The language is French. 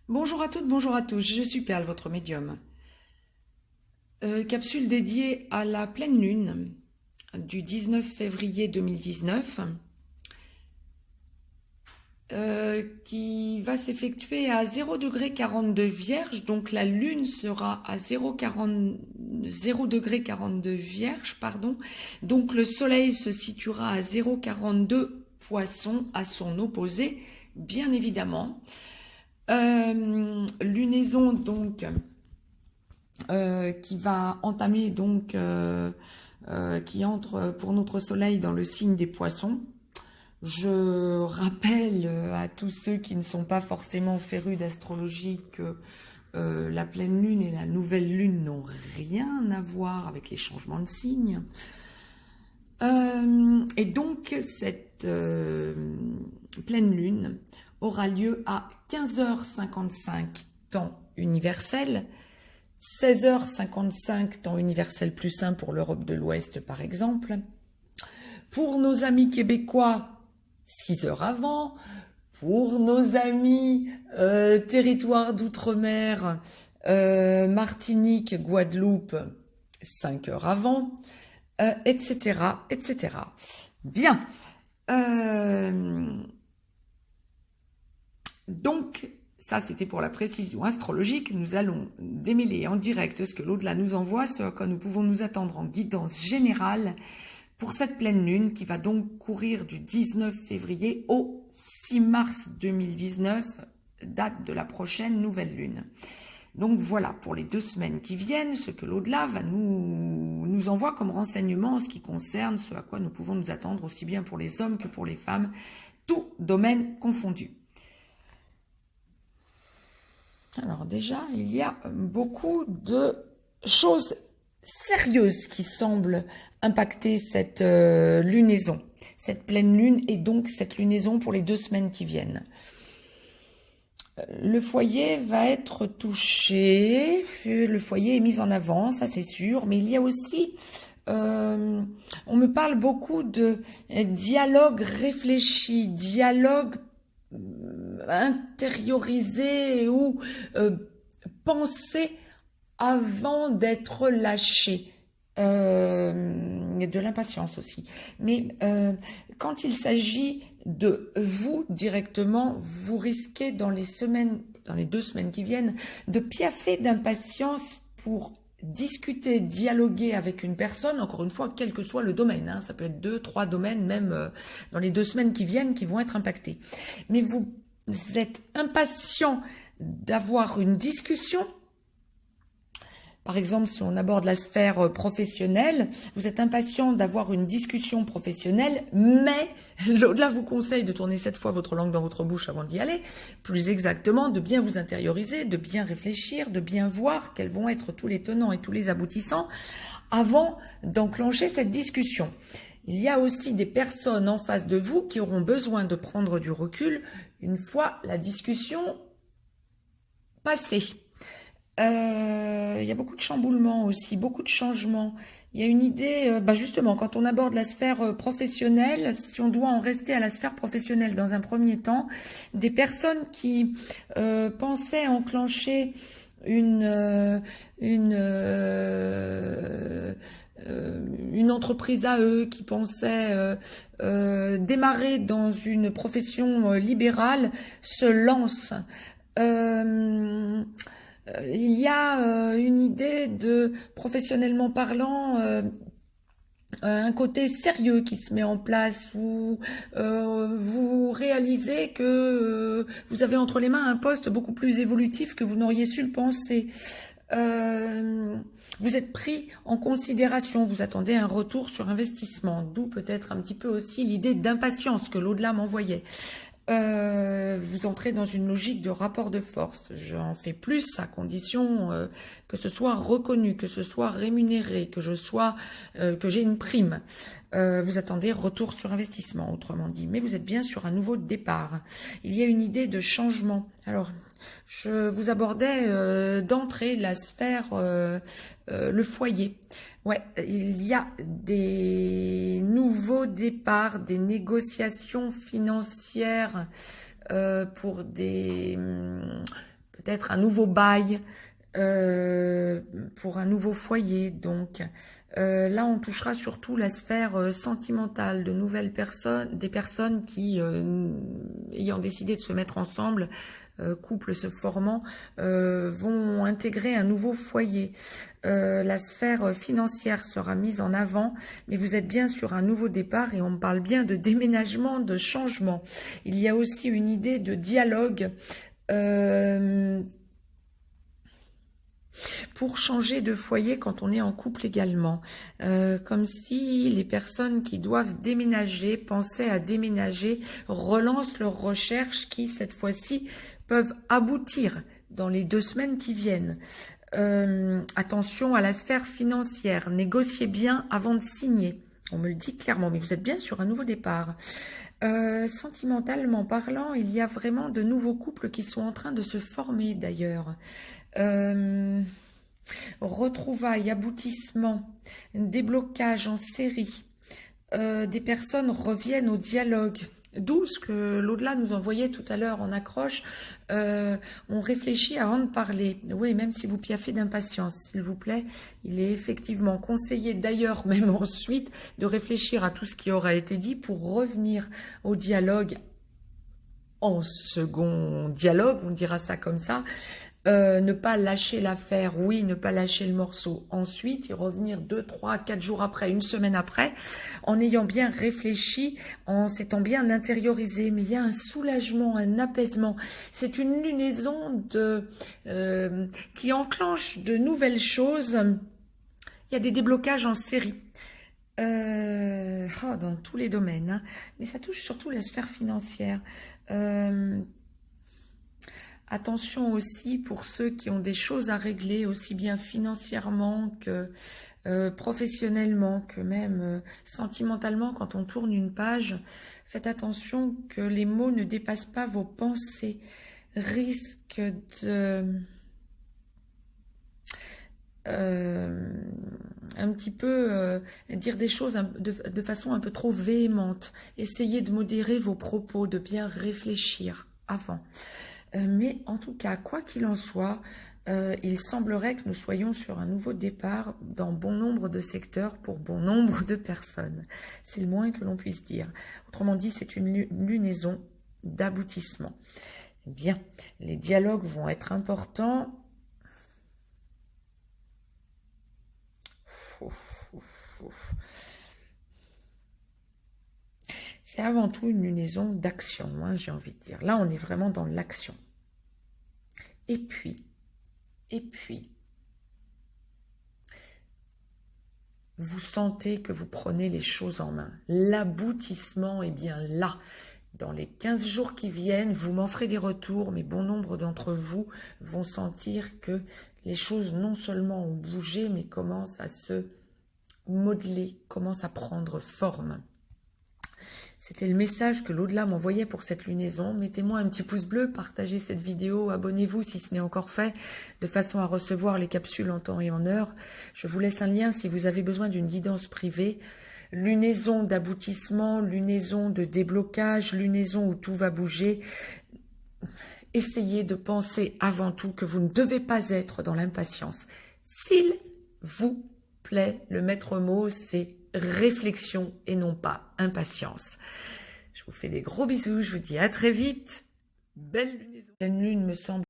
Bonjour à toutes, bonjour à tous, je suis Perle, votre médium. Capsule dédiée à la pleine lune du 19 février 2019 qui va s'effectuer à 0,42 Vierge, donc la lune sera à 0,42 Vierge, pardon. Donc le soleil se situera à 0,42 Poisson à son opposé, bien évidemment. Lunaison donc qui va entamer donc qui entre pour notre soleil dans le signe des Poissons. Je rappelle à tous ceux qui ne sont pas forcément férus d'astrologie que la pleine lune et la nouvelle lune n'ont rien à voir avec les changements de signes. Et donc cette pleine lune aura lieu à 15h55 temps universel, 16h55 temps universel plus 1 pour l'Europe de l'Ouest par exemple. Pour nos amis québécois, 6 heures avant. Pour nos amis territoires d'outre-mer, Martinique, Guadeloupe, 5 heures avant, etc., etc. Bien. Donc, ça c'était pour la précision astrologique. Nous allons démêler en direct ce que l'au-delà nous envoie, ce à quoi nous pouvons nous attendre en guidance générale pour cette pleine lune qui va donc courir du 19 février au 6 mars 2019, date de la prochaine nouvelle lune. Donc voilà, pour les 2 semaines qui viennent, ce que l'au-delà va nous envoie comme renseignement en ce qui concerne ce à quoi nous pouvons nous attendre aussi bien pour les hommes que pour les femmes, tout domaine confondu. Alors déjà, il y a beaucoup de choses sérieuses qui semblent impacter cette lunaison, cette pleine lune et donc cette lunaison pour les 2 semaines qui viennent. Le foyer va être touché, le foyer est mis en avant, ça c'est sûr, mais il y a aussi, on me parle beaucoup de dialogue réfléchi, dialogue intériorisé ou pensé avant d'être lâché. De l'impatience aussi. Mais quand il s'agit de vous directement, vous risquez dans les 2 semaines qui viennent, de piaffer d'impatience pour discuter, dialoguer avec une personne, encore une fois, quel que soit le domaine, hein, ça peut être 2, 3 domaines, même dans les 2 semaines qui viennent, qui vont être impactés. Mais vous êtes impatient d'avoir une discussion. Par exemple, si on aborde la sphère professionnelle, vous êtes impatient d'avoir une discussion professionnelle, mais l'au-delà vous conseille de tourner 7 fois votre langue dans votre bouche avant d'y aller, plus exactement de bien vous intérioriser, de bien réfléchir, de bien voir quels vont être tous les tenants et tous les aboutissants avant d'enclencher cette discussion. Il y a aussi des personnes en face de vous qui auront besoin de prendre du recul une fois la discussion passée. Il y a beaucoup de chamboulements aussi, beaucoup de changements. Il y a une idée, justement, quand on aborde la sphère professionnelle, si on doit en rester à la sphère professionnelle dans un premier temps, des personnes qui pensaient enclencher une entreprise à eux, qui pensaient démarrer dans une profession libérale, se lancent. Il y a une idée de, professionnellement parlant, un côté sérieux qui se met en place où vous réalisez que vous avez entre les mains un poste beaucoup plus évolutif que vous n'auriez su le penser. Vous êtes pris en considération, vous attendez un retour sur investissement, d'où peut-être un petit peu aussi l'idée d'impatience que l'au-delà m'envoyait. Vous entrez dans une logique de rapport de force. J'en fais plus à condition que ce soit reconnu, que ce soit rémunéré, que j'ai une prime. Vous attendez retour sur investissement, autrement dit. Mais vous êtes bien sur un nouveau départ. Il y a une idée de changement. Alors, je vous abordais d'entrée la sphère, le foyer. Ouais, il y a des nouveaux départs, des négociations financières pour des peut-être un nouveau bail pour un nouveau foyer. Donc là, on touchera surtout la sphère sentimentale de nouvelles personnes, des personnes qui, ayant décidé de se mettre ensemble, couple se formant, vont intégrer un nouveau foyer. La sphère financière sera mise en avant, mais vous êtes bien sur un nouveau départ et on me parle bien de déménagement, de changement. Il y a aussi une idée de dialogue pour changer de foyer quand on est en couple également. Comme si les personnes qui doivent déménager, pensaient à déménager, relancent leurs recherches qui, cette fois-ci, peuvent aboutir dans les 2 semaines qui viennent. Attention à la sphère financière, négociez bien avant de signer. On me le dit clairement, mais vous êtes bien sur un nouveau départ. Sentimentalement parlant, il y a vraiment de nouveaux couples qui sont en train de se former d'ailleurs. Retrouvailles, aboutissement, déblocage en série. Des personnes reviennent au dialogue. D'où ce que l'au-delà nous envoyait tout à l'heure en accroche. On réfléchit avant de parler. Oui, même si vous piaffez d'impatience, s'il vous plaît. Il est effectivement conseillé d'ailleurs, même ensuite, de réfléchir à tout ce qui aura été dit pour revenir au dialogue en second dialogue, on dira ça comme ça. Ne pas lâcher l'affaire, oui, ne pas lâcher le morceau. Ensuite, y revenir 2, 3, 4 jours après, une semaine après, en ayant bien réfléchi, en s'étant bien intériorisé. Mais il y a un soulagement, un apaisement. C'est une lunaison qui enclenche de nouvelles choses. Il y a des déblocages en série. Dans tous les domaines, hein. Mais ça touche surtout la sphère financière. Attention aussi pour ceux qui ont des choses à régler, aussi bien financièrement que professionnellement, que même sentimentalement quand on tourne une page. Faites attention que les mots ne dépassent pas vos pensées. Risque de... un petit peu dire des choses de façon un peu trop véhémente. Essayez de modérer vos propos, de bien réfléchir avant. Mais en tout cas, quoi qu'il en soit, il semblerait que nous soyons sur un nouveau départ dans bon nombre de secteurs pour bon nombre de personnes. C'est le moins que l'on puisse dire. Autrement dit, c'est une lunaison d'aboutissement. Bien, les dialogues vont être importants. C'est avant tout une lunaison d'action, hein, j'ai envie de dire. Là, on est vraiment dans l'action. Et puis, vous sentez que vous prenez les choses en main. L'aboutissement est bien là. Dans les 15 jours qui viennent, vous m'en ferez des retours, mais bon nombre d'entre vous vont sentir que les choses non seulement ont bougé, mais commencent à se modeler, commencent à prendre forme. C'était le message que l'au-delà m'envoyait pour cette lunaison. Mettez-moi un petit pouce bleu, partagez cette vidéo, abonnez-vous si ce n'est encore fait, de façon à recevoir les capsules en temps et en heure. Je vous laisse un lien si vous avez besoin d'une guidance privée. Lunaison d'aboutissement, lunaison de déblocage, lunaison où tout va bouger. Essayez de penser avant tout que vous ne devez pas être dans l'impatience. S'il vous plaît, le maître mot, c'est réflexion et non pas impatience. Je vous fais des gros bisous, je vous dis à très vite. Belle lunaison. La lune me semble